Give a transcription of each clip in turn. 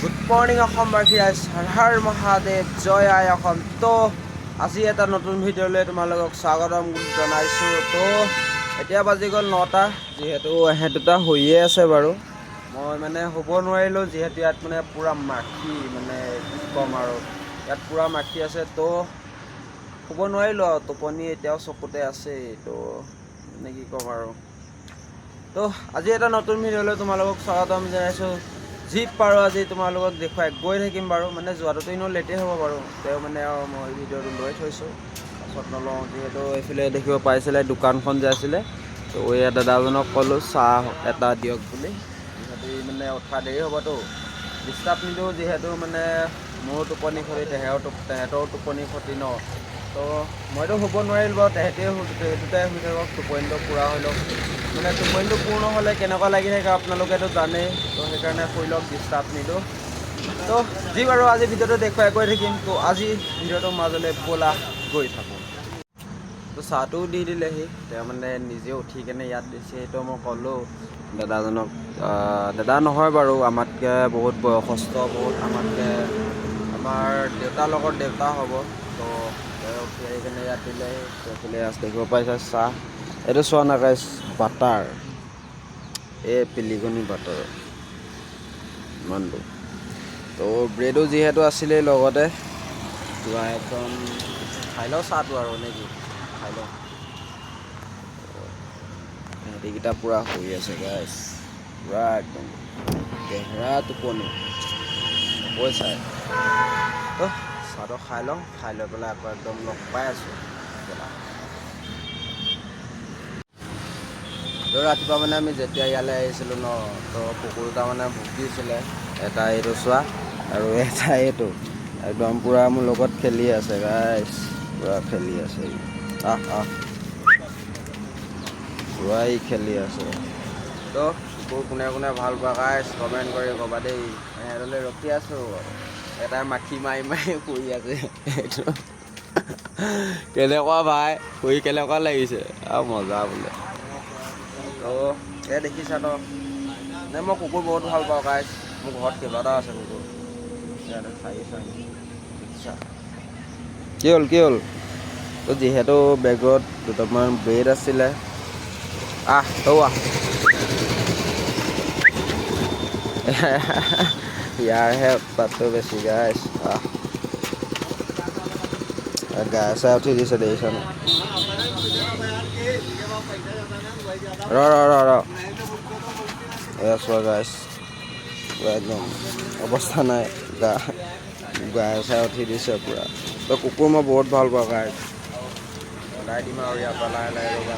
Good morning অসমবাসী, হৰ মহাদেৱ, জয় আই অসম। তো আজি এটা নতুন ভিডিঅ'লৈ তোমালোকক স্বাগতম জনাইছোঁ। তো এতিয়া বাজি গ'ল 9টা, যিহেতু দুটা হৈয়ে আছে বাৰু। মই মানে শুব নোৱাৰিলোঁ, যিহেতু ইয়াত মানে পূৰা মাখি, মানে কি ক'ম আৰু, ইয়াত পূৰা মাখি আছে। তো শুব নোৱাৰিলোঁ আৰু, টোপনি এতিয়াও চকুতে আছেই। তো মানে কি ক'ম আৰু। তো আজি এটা নতুন ভিডিঅ'লৈ তোমালোকক স্বাগতম জনাইছোঁ। যি পাৰোঁ আজি তোমালোকক দেখুৱাই গৈ থাকিম বাৰু। মানে যোৱাটোতো এনেও লেটেই হ'ব বাৰু, তেওঁ মানে আৰু মই ভিডিঅ'টো লৈ থৈছোঁ, পাছত নলওঁ। যিহেতু এইফালে দেখিব পাইছিলে দোকানখন যে আছিলে, তো এই দাদাজনক ক'লোঁ চাহ এটা দিয়ক বুলি। যিহেতু মানে উঠা দেৰি হ'বতো, ডিষ্টাৰ্ব নিদিওঁ, যিহেতু মানে মোৰো টোপনি ক্ষতি, তেহেঁতৰো টোপনি ক্ষতি ন। তো মইতো শুব নোৱাৰিলোঁ বাৰু, দুটাই শুই থাকক, টোপনিটো পূৰা হৈ লওক। মানে টোপনিটো পূৰ্ণ হ'লে কেনেকুৱা লাগি থাকে আপোনালোকেতো জানেই। তো সেইকাৰণে শুই লওক, ডিষ্টাৰ্ব নিদিওঁ। তো যি বাৰু আজি ভিডিঅ'টো দেখুৱাই গৈ থাকিম। তো আজি ভিডিঅ'টোৰ মাজলৈ ব'লা গৈ থাকোঁ। তো চাহটোও দি দিলেহি, তেওঁ মানে নিজে উঠি কেনে ইয়াত দিছে। সেইটো মই ক'লোঁ দাদাজনক, দাদা নহয় বাৰু, আমাতকৈ বহুত বয়সস্থ, বহুত আমাতকৈ আমাৰ দেউতাৰ লগত দেউতা হ'ব। তো তেওঁ উঠি আহি কেনে ইয়াত দিলেহি। এইফালে দেখিব পাইছে চাহ, এইটো চোৱা না গাইছ, বাটাৰ, এই পিলিকনি বাটাৰ ইমানটো। তো ব্ৰেডো যিহেতু আছিলেই লগতে, কিবা একদম খাই লওঁ চাহটো আৰু নেকি, খাই লওঁ। সিহঁতিকেইটা পূৰা শুই আছে গাইছ, পূৰা একদম গেহেৰা টোপনি, নকৈ চাই। তো চাহটো খাই লওঁ, খাই লৈ পেলাই আকৌ একদম লগ পাই আছোঁ। তো ৰাতিপুৱা মানে আমি যেতিয়া ইয়ালৈ আহিছিলোঁ ন, তো কুকুৰ দুটা মানে ভুকিছিলে, এটা এইটো চোৱা আৰু এটা এইটো, একদম পূৰা মোৰ লগত খেলি আছে গাইছ, পূৰা খেলি আছে। পূৰা খেলি আছে। তো কুকুৰ কোনে কোনে ভাল পোৱা গাইছ কমেণ্ট কৰি ক'বা দেই। সিহঁতলৈ ৰখি আছোঁ, এটাই মাখি মাৰি মাৰি শুই আছে। এইটো কেনেকুৱা ভাই, শুই কেনেকুৱা লাগিছে আৰু মজা বোলে। তো এই দেখিছা তো, নে মই কুকুৰ বহুত ভাল পাওঁ গাইছ, মোৰ ঘৰত কেইবাটাও আছে কুকুৰ। দেখিছা কি হ'ল। তো যিহেতু বেগত দুটামান ব্ৰেড আছিলে, ইয়াৰহে উৎপাতটো বেছি গাইছ। গাই চাই উঠি দিছে, দেখিছা নাই? ৰ এয়া চোৱা গাইছ, পূৰা একদম অৱস্থা নাই, গাই চাই উঠি দিছে পূৰা। তো কুকুৰ মই বহুত ভাল পাওঁ গাইছ, ওলাই দিম আৰু ইয়াৰ পৰা লাহে লাহে ৰ'বা।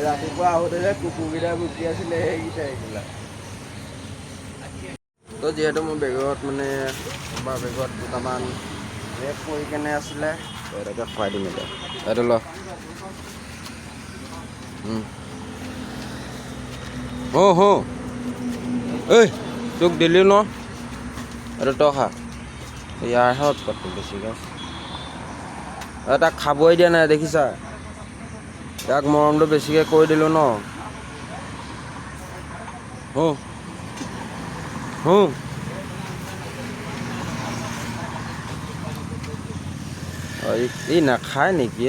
ৰাতিপুৱা আহোঁতে যে কুকুৰকেইটা ভুকি আছিলে, সেইকেইটাই এইবিলাক। তো যিহেতু মোৰ বেগত মানে বেগত দুটামান ব্ৰেড পৰি কেনে আছিলে, তো এটাকে খুৱাই দিম এতিয়া। এইটো ল, ঐ তোক দিলি ন, এইটো তই খা। ইয়াৰহে উৎপাতটো বেছি গাইছ, তাক খাবই দিয়া নাই দেখিছা, ইয়াক মৰমটো বেছিকৈ কৰি দিলোঁ ন। ই নাখায় নেকি?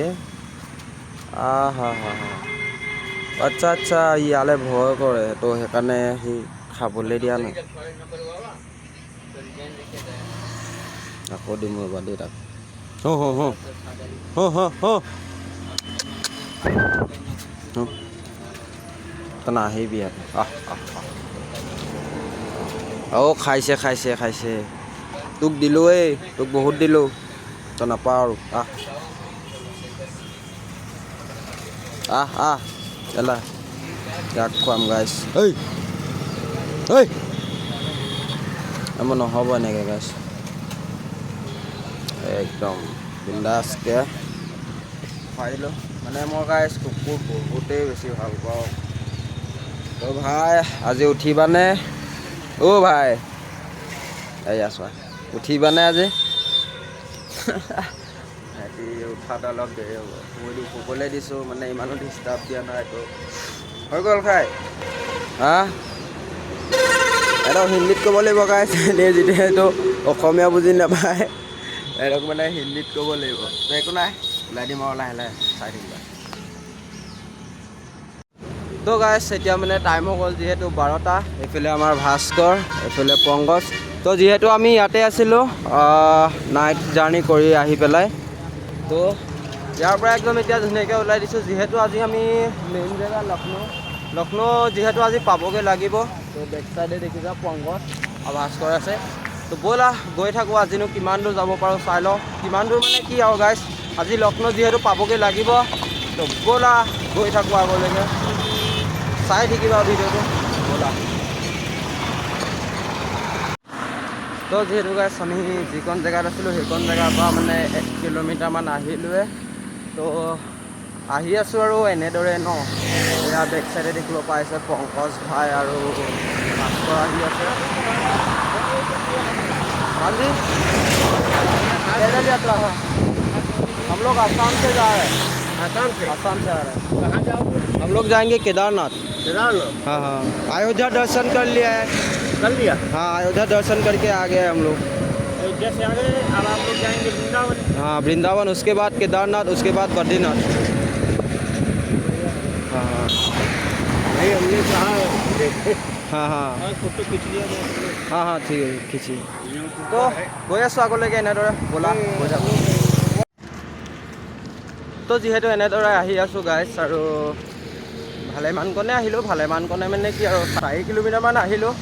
আচ্ছা, ইয়ালৈ ভয় কৰে, তো সেইকাৰণে সি খাবলৈ দিয়া নাই। আকৌ দিম ৰ'বা দেই তাক। তই নাহিবি ইয়াত, খাইছে। তোক দিলোঁ, তোক বহুত দিলোঁ, তই নাপাৱ আৰু এলা ইয়াক খুৱাম গাইছ। মই নহ'ব এনেকৈ গাইছ, একদম বিন্দাছকৈ খুৱাই দিলোঁ। মানে মই গাইছ কুকুৰ বহুতেই বেছি ভাল পাওঁ। তো ভাই আজি উঠিবানে? ভাই এয়া চোৱা, উঠিবানে আজি? সিহঁতি উঠাত অলপ দেৰি হ'ব, শুবলৈ দিছোঁ, মানে ইমানো ডিষ্টাৰ্ব দিয়া নাই। তো হৈ গ'ল খাই, এটা হিন্দীত ক'ব লাগিব গাইছ, এনেই যিহেতু অসমীয়া বুজি নাপায় এৰক মানে হিন্দীত ক'ব লাগিব। তো একো নাই, ওলাই দিম আৰু লাহে লাহে চাই থাকিবা। তো গাইছ এতিয়া মানে টাইম হৈ গ'ল যিহেতু 12টা। এইফালে আমাৰ ভাস্কৰ, এইফালে পংকজ। তো যিহেতু আমি ইয়াতে আছিলোঁ নাইট জাৰ্ণি কৰি আহি পেলাই, তো ইয়াৰ পৰা একদম এতিয়া ধুনীয়াকৈ ওলাই দিছোঁ। যিহেতু আজি আমি মেইন জেগা লক্ষ্ণৌ যিহেতু আজি পাবগৈ লাগিব। তো বেক চাইডে দেখিছা পংকজ আৰু ভাস্কৰ আছে। তো ব'লা গৈ থাকোঁ, আজিনো কিমান দূৰ যাব পাৰোঁ চাই লওঁ। কিমান দূৰ মানে কি আৰু গাইছ, আজি লক্ষ্ণৌ যিহেতু পাবগৈ লাগিব। তো ব'লা গৈ থাকোঁ আগলৈকে, চাই থাকিবা ভিডিঅ'টো, ব'লা। তো যিহেতু গাইছ আমি যিকণ জেগাত আছিলোঁ সেইকণ জেগাৰ পৰা মানে 1 কিলোমিটাৰমান আহিলোৱে। তো আহি আছোঁ আৰু এনেদৰে ন, এয়া বেক চাইডে দেখিব পাইছে পংকজ ভাই আৰু ভাস্কৰ আহি আছে। हांजी पैदल यात्रा है, हम लोग आसाम से जा रहे हैं। आसाम से आ रहे हैं। कहाँ जाओगे? हम लोग जाएंगे केदारनाथ। हाँ हाँ, अयोध्या दर्शन कर लिया है। कर लिया? हाँ, अयोध्या दर्शन करके आ गए हम लोग। अयोध्या से आ गए, अब आप लोग जाएंगे वृंदावन। हाँ वृंदावन, उसके बाद केदारनाथ, उसके बाद बद्रीनाथ। हाँ हाँ नहीं, हमने कहा हाँ हाँ फोटो खींच लिया। हाँ हाँ ठीक है, खींचिए। তো গৈ আছোঁ আগলৈকে এনেদৰে, ব'লা গৈ থাকোঁ। তো যিহেতু এনেদৰে আহি আছোঁ গাইছ, আৰু ভালেমানকণে আহিলোঁ। ভালেমানকণে মানে কি আৰু 4 কিলোমিটাৰমান আহিলোঁ।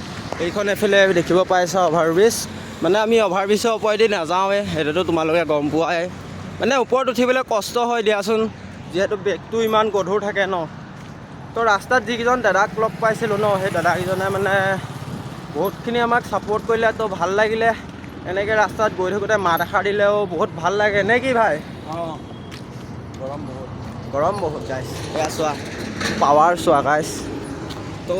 এইখন এফালে দেখিব পাইছা অভাৰব্ৰিজ, মানে আমি অভাৰব্ৰিজৰ ওপৰেদি নাযাওঁৱে, সেইটোতো তোমালোকে গম পোৱাই। মানে ওপৰত উঠিবলৈ কষ্ট হয় দিয়াচোন, যিহেতু বেগটো ইমান গধুৰ থাকে ন। তো ৰাস্তাত যিকেইজন দাদাক লগ পাইছিলোঁ ন, সেই দাদাকেইজনে মানে বহুতখিনি আমাক ছাপোৰ্ট কৰিলে। তো ভাল লাগিলে, এনেকৈ ৰাস্তাত গৈ থাকোঁতে মাত এষাৰ দিলেও বহুত ভাল লাগে, নে কি ভাই? অঁ, গৰম বহুত গাইছ। এয়া চোৱা পাৱাৰ চোৱা গাইছ। তো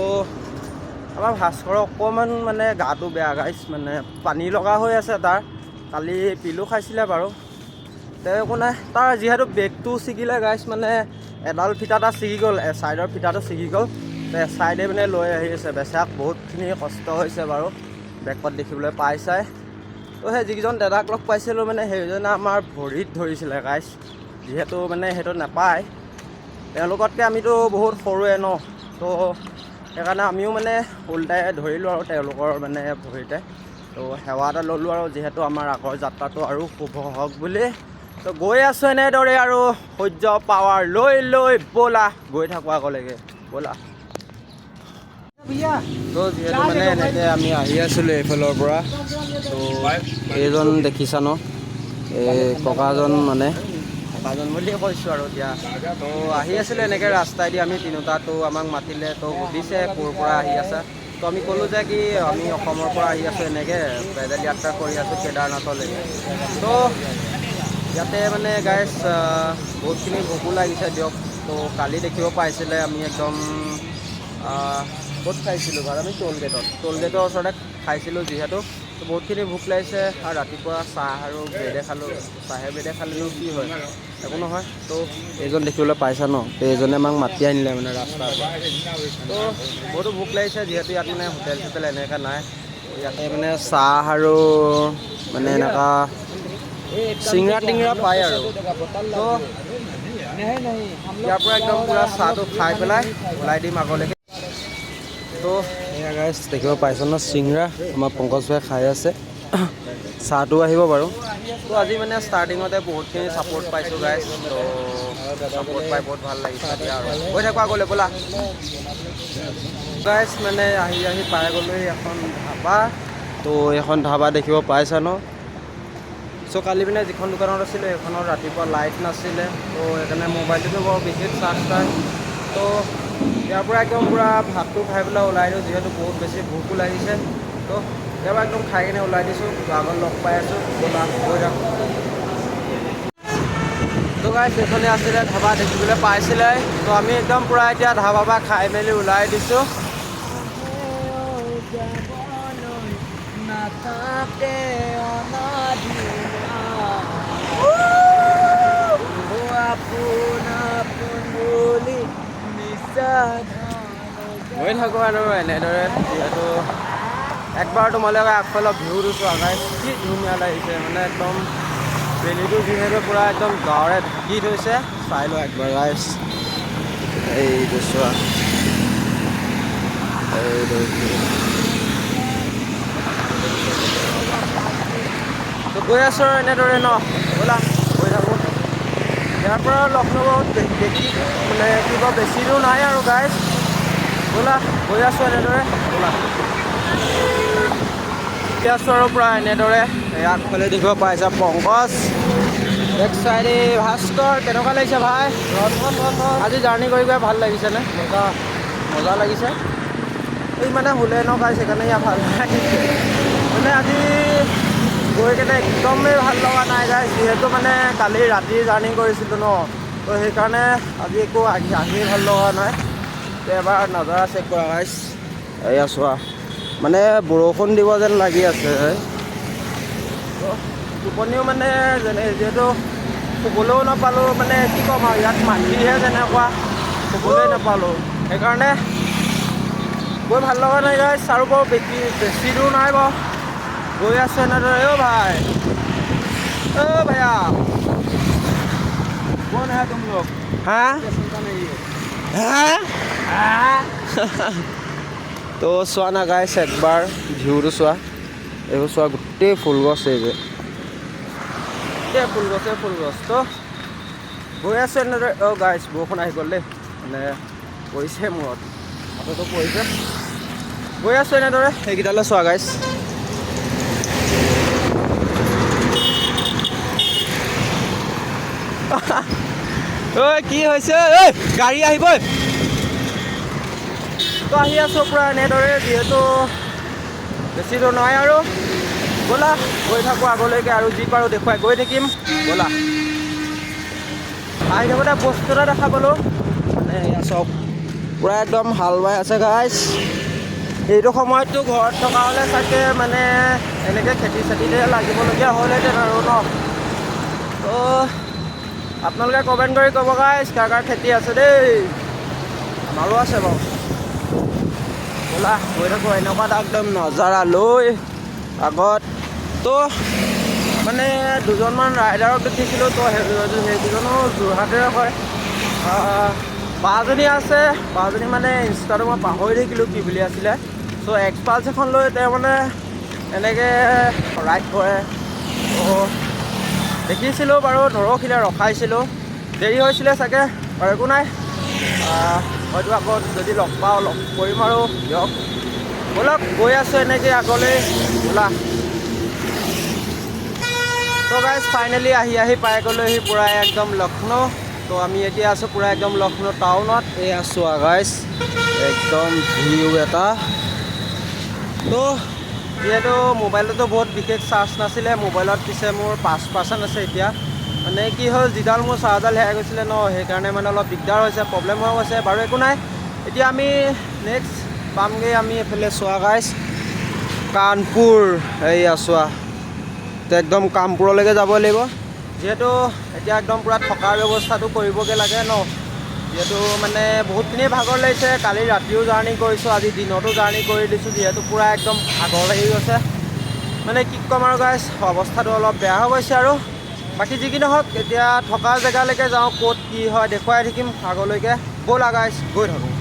আমাৰ ভাস্কৰৰ অকণমান মানে গাটো বেয়া গাইছ, মানে পানী লগা হৈ আছে তাৰ। কালি পিলো খাইছিলে বাৰু, তেওঁ একো নাই। তাৰ যিহেতু বেগটো ছিগিলে গাইছ, মানে এডাল ফিটা এটা ছিগি গ'ল, ছাইডৰ ফিটাটো ছিগি গ'ল। তো ছাইডে মানে লৈ আহি আছে, বেচাক বহুতখিনি কষ্ট হৈছে বাৰু, বেগত দেখিবলৈ পাইছাই। তো সেই যিকেইজন দাদাক লগ পাইছিলোঁ মানে সেইজনে আমাৰ ভৰিত ধৰিছিলে গাইছ, যিহেতু মানে সেইটো নাপায়। তেওঁলোকতকৈ আমিতো বহুত সৰুৱে ন, তো সেইকাৰণে আমিও মানে উল্টাই ধৰিলোঁ আৰু তেওঁলোকৰ মানে ভৰিতে। তো সেৱা এটা ল'লোঁ আৰু, যিহেতু আমাৰ আগৰ যাত্ৰাটো আৰু শুভ হওক বুলি। তো গৈ আছোঁ এনেদৰে আৰু সূৰ্য পাৱাৰ লৈ লৈ, ব'লা গৈ থাকোঁ আগলৈকে, ব'লা। তো যিহেতু মানে এনেকৈ আমি আহি আছিলোঁ এইফালৰ পৰা। তো এইজন দেখিছা ন, এই ককাজন, মানে ককাজন বুলিয়ে কৈছোঁ আৰু এতিয়া। তো আহি আছিলোঁ এনেকৈ ৰাস্তাইদি আমি তিনিওটা। তো আমাক মাতিলে, তো সুধিছে ক'ৰ পৰা আহি আছে। তো আমি ক'লোঁ যে কি আমি অসমৰ পৰা আহি আছোঁ, এনেকৈ পেডেল যাত্ৰা কৰি আছোঁ কেদাৰনাথলৈকে। তো ইয়াতে মানে গাইছ বহুতখিনি ভোকো লাগিছে দিয়ক। তো কালি দেখিব পাইছিলে আমি একদম ক'ত খাইছিলোঁ বাৰু, আমি টোলগেটৰ ওচৰতে খাইছিলোঁ যিহেতু। তো বহুতখিনি ভোক লাগিছে, আৰু ৰাতিপুৱা চাহ আৰু ব্ৰেডে খালোঁ। চাহে ব্ৰেডে খালেনো কি হয়, একো নহয়। তো এইজন দেখিবলৈ পাইছা ন, তো এইজনে আমাক মাতি আনিলে মানে ৰাস্তাৰ পৰা। তো বহুতো ভোক লাগিছে, যিহেতু ইয়াত মানে হোটেল চোটেল এনেকৈ নাই। ইয়াতে মানে চাহ আৰু মানে এনেকুৱা চিংৰা টিংৰা পায় আৰু। তো ইয়াৰ পৰা একদম পূৰা চাহটো খাই পেলাই ওলাই দিম আগলৈকে। তো এয়া গাইছ দেখিব পাইছ ন, চিংৰা আমাৰ পংকজ ভাই খাই আছে, চাহটো আহিব বাৰু। তো আজি মানে ষ্টাৰ্টিঙতে বহুতখিনি ছাপোৰ্ট পাইছোঁ গাইছ। তো ছাপোৰ্ট পাই বহুত ভাল লাগিছে এতিয়া, আৰু গৈ থাকোঁ আগলৈ, ব'লা গাইছ। মানে আহি পাই গ'লোঁ এখন ধাবা। তো এখন ধাবা দেখিব পাইছা ন। চ' কালি মানে যিখন দোকানত আছিলোঁ সেইখনত ৰাতিপুৱা লাইট নাছিলে, তো সেইকাৰণে মোবাইলটোতো বৰ বিশেষ চাৰ্জ নাই। তো ইয়াৰ পৰা একদম পূৰা ভাতটো খাই পেলাই ওলাই দিওঁ, যিহেতু বহুত বেছি ভোকো লাগিছে। তো ইয়াৰ পৰা একদম খাই কিনে ওলাই দিছোঁ। তো আগত লগ পাই আছোঁ, ব'লা গৈ থাকোঁ। তো গাইছ এইখনে আছিলে ধাবা, দেখিবলৈ পাইছিলে। তো আমি একদম পূৰা এতিয়া ধাবা পৰা খাই মেলি ওলাই দিছোঁ। গৈ থাকোঁ আৰু এনেদৰে, যিহেতু একবাৰ তোমালোকে আগফালৰ ভিউটো চোৱা গাইছ, কি ধুনীয়া লাগিছে মানে একদম বেলিটো যিহেতু পূৰা একদম গাঁৱৰে ঢাকি থৈছে। চাই লোৱা একবাৰ গাইছ, এইটো চোৱা, এইটো তো গৈ আছোঁ আৰু এনেদৰে ন, ব'লা গৈ থাকোঁ। ইয়াৰ পৰা লক্ষ্ণৌত দেখি মানে কিবা বেছি দূৰ নাই আৰু গাইছ, ব'লা গৈ আছোঁ এনেদৰে, ব'লা গৈ আছোঁ আৰু প্ৰায় এনেদৰে। আগফালে দেখিব পাইছা পংকজ, এক চাইডে ভাস্কৰ। কেনেকুৱা লাগিছে ভাই? আজি জাৰ্ণি কৰি গৈ ভাল লাগিছেনে? মজা লাগিছে। এই মানে শুলে ন গাইছ, সেইকাৰণে ইয়াৰ ভাল লাগিছে। মানে আজি গৈ কেনে একদমেই ভাল লগা নাই গাইছ, যিহেতু মানে কালি ৰাতি জাৰ্ণি কৰিছিলোঁ ন, তো সেইকাৰণে আজি একো আহি ভাল লগা নাই। তো এবাৰ নজাৰা চেক কৰা গাইছ, এয়া চোৱা মানে বৰষুণ দিব যেন লাগি আছে। তো টোপনিও মানে যিহেতু শুবলৈও নাপালোঁ, মানে কি ক'ম আৰু ইয়াত মাটিহে যেনেকুৱা, শুবলৈ নাপালোঁ, সেইকাৰণে গৈ ভাল লগা নাই গাইছ। আৰু বাৰু বেছি দূৰ নাই বাৰু, গৈ আছোঁ এনেদৰে। অ' ভাই, অ' ভাইয়া कौन है तुम लोग? हाँ তো চোৱা না গাইছ, একবাৰ ভিউটো চোৱা, এইবোৰ চোৱা, গোটেই ফুল গছ, এই যে গোটেই ফুল গছ। তো গৈ আছোঁ এনেদৰে। অ' গাইছ বৰষুণ আহি গ'ল দেই, মানে পৰিছে মূৰত, হাততো পৰিছে। গৈ আছোঁ এনেদৰে, সেইকেইটালৈ চোৱা গাইছ। ঐ কি হৈছে? ঐ গাড়ী আহিব। তো আহি আছোঁ পূৰা এনেদৰে, যিহেতু বেছি দূৰ নহয় আৰু, ব'লা গৈ থাকোঁ আগলৈকে, আৰু যি পাৰোঁ দেখুৱাই গৈ থাকিম, ব'লা। আহি থাকোঁতে বস্তু এটা দেখা পালোঁ, মানে এয়া চব পূৰা একদম হাল বাই আছে গাইছ। এইটো সময়ততো ঘৰত থকা হ'লে চাগে মানে এনেকৈ খেতি চেতিতে লাগিবলগীয়া হ'লহেঁতেন আৰু ন। তো আপোনালোকে কমেণ্ট কৰি ক'ব গাইছ, কাৰ কাৰ খেতি আছে দেই, আমাৰো আছে বাৰু। ব'লা গৈ থাকোঁ এনেকুৱা এটা একদম নজাৰা লৈ আগত। তো মানে দুজনমান ৰাইডাৰক দেখিছিলোঁ, তো সেইকেইজনো যোৰহাটৰে হয়। বাজনী আছে, বাজনী মানে ইনষ্টাটো মই পাহৰি থাকিলোঁ কি বুলি আছিলে। চ' এক্সপালছ এখন লৈ তেওঁ মানে এনেকৈ ৰাইড কৰে। ত' দেখিছিলোঁ বাৰু, নৰখিলে, ৰখাইছিলোঁ, দেৰি হৈছিলে চাগে, আৰু একো নাই, হয়তো আকৌ যদি লগ পাওঁ লগ কৰিম আৰু দিয়ক। ব'লক গৈ আছোঁ এনেকৈ আগলৈ, ব'লা। তো গাইছ ফাইনেলি আহি পাই গ'লোহি পূৰা একদম লক্ষ্ণৌ। তো আমি এতিয়া আছোঁ পূৰা একদম লক্ষ্ণৌ টাউনত। এই আছোঁ গাইছ, একদম ভিউ এটা। তো যিহেতু মোবাইলতো বহুত বিশেষ চাৰ্জ নাছিলে, মোবাইলত পিছে মোৰ 5% আছে এতিয়া। মানে কি হ'ল, যিডাল মোৰ চাৰ্জডাল হেৰাই গৈছিলে ন, সেইকাৰণে মানে অলপ দিগদাৰ হৈছে, প্ৰব্লেম হৈ গৈছে বাৰু, একো নাই। এতিয়া আমি নেক্সট পামগৈ আমি এইফালে চোৱা গাইছ, কানপুৰ। এইয়া চোৱা, তো একদম কামপুৰলৈকে যাব লাগিব, যিহেতু এতিয়া একদম পূৰা থকাৰ ব্যৱস্থাটো কৰিবগৈ লাগে ন, যিহেতু মানে বহুতখিনি ভাগৰ লাগিছে। কালি ৰাতিও জাৰ্ণি কৰিছোঁ, আজি দিনতো জাৰ্ণি কৰি দিছোঁ, যিহেতু পূৰা একদম ভাগৰ লাগি গৈছে। মানে কি ক'ম আৰু গাইছ, অৱস্থাটো অলপ বেয়া হৈ গৈছে আৰু। বাকী যি কি নহওক, এতিয়া থকা জেগালৈকে যাওঁ, ক'ত কি হয় দেখুৱাই থাকিম আগলৈকে, ব'লা গাইছ গৈ থাকোঁ।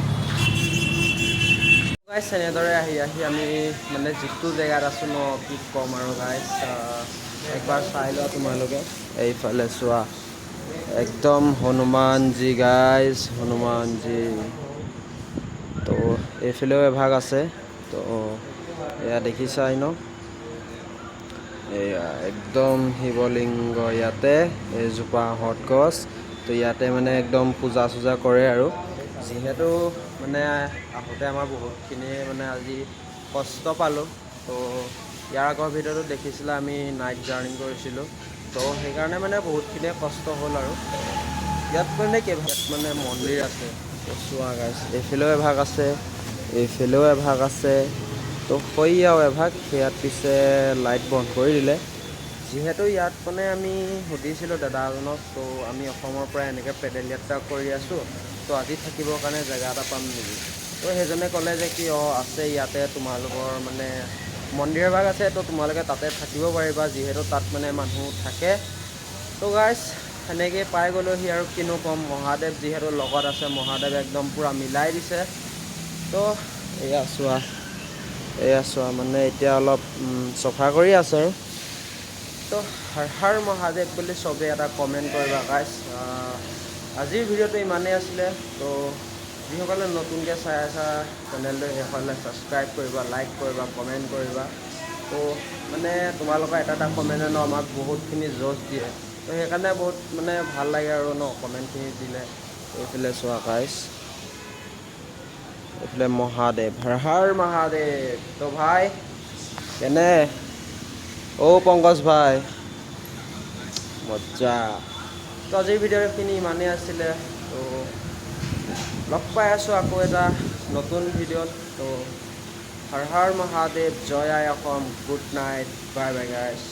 গাইছ এনেদৰে আহি আমি মানে যিটো জেগাত আছোঁ ন, কি ক'ম আৰু গাইছ, একবাৰ চাই লোৱা তোমালোকে, এইফালে চোৱা, একদম হনুমানজী গাইছ, হনুমানজী। তো এইফালেও এভাগ আছে, তো এয়া দেখিছাই ন, এয়া একদম শিৱলিংগ ইয়াতে, এইজোপা আহঁত গছ। তো ইয়াতে মানে একদম পূজা চূজা কৰে আৰু, যিহেতু মানে আহোঁতে আমাৰ বহুতখিনি মানে আজি কষ্ট পালোঁ। তো ইয়াৰ আগৰ ভিডিঅ'টো দেখিছিলে, আমি নাইট জাৰ্ণি কৰিছিলোঁ, তো সেইকাৰণে মানে বহুতখিনিয়ে কষ্ট হ'ল আৰু। ইয়াত মানে কেইভাগ মানে মন্দিৰ আছে, তো চোৱা গাইছ, এইফালেও এভাগ আছে, এইফালেও এভাগ আছে, তো সৈয়াও এভাগ, সেয়াত পিছে লাইট বন্ধ কৰি দিলে। যিহেতু ইয়াত মানে আমি সুধিছিলোঁ দাদা এজনক, তো আমি অসমৰ পৰা এনেকৈ পেডেল যাত্ৰা কৰি আছোঁ, তো আজি থাকিবৰ কাৰণে জেগা এটা পাম নেকি? তো সেইজনে ক'লে যে কি আছে ইয়াতে তোমালোকৰ মানে মন্দিৰ ভাগ আছে, তো তোমালোকে তাতে থাকিব পাৰিবা, যিহেতু তাত মানে মানুহ থাকে। তো গাইছ সেনেকৈ পাই গ'লোহি আৰু কিনো ক'ম, মহাদেৱ যিহেতু লগত আছে, মহাদেৱ একদম পূৰা মিলাই দিছে। তো এয়া চোৱা মানে এতিয়া অলপ চফা কৰি আছে আৰু। তো হৰ হৰ মহাদেৱ বুলি চবেই এটা কমেণ্ট কৰিবা গাইছ। আজিৰ ভিডিঅ'টো ইমানেই আছিলে। তো যিসকলে নতুনকৈ চাই আছা চেনেলটো, সেইসকলে ছাবস্ক্ৰাইব কৰিবা, লাইক কৰিবা, কমেণ্ট কৰিবা। তো মানে তোমালোকৰ এটা কমেণ্টে ন আমাক বহুতখিনি জ'চ দিয়ে। তো সেইকাৰণে বহুত মানে ভাল লাগে আৰু ন কমেণ্টখিনি দিলে। এইফালে চোৱা গাইছ, এইফালে মহাদেৱ, হৰ হৰ মহাদেৱ। তো ভাই কেনে পংকজ ভাই, মজ্জা। তো আজিৰ ভিডিঅ'খিনি ইমানেই আছিলে। তো লগ পাই আছোঁ আকৌ এটা নতুন ভিডিঅ'ত। তো হৰ হৰ মহাদেৱ, জয় আই Assam, good night, bye bye গাইছ।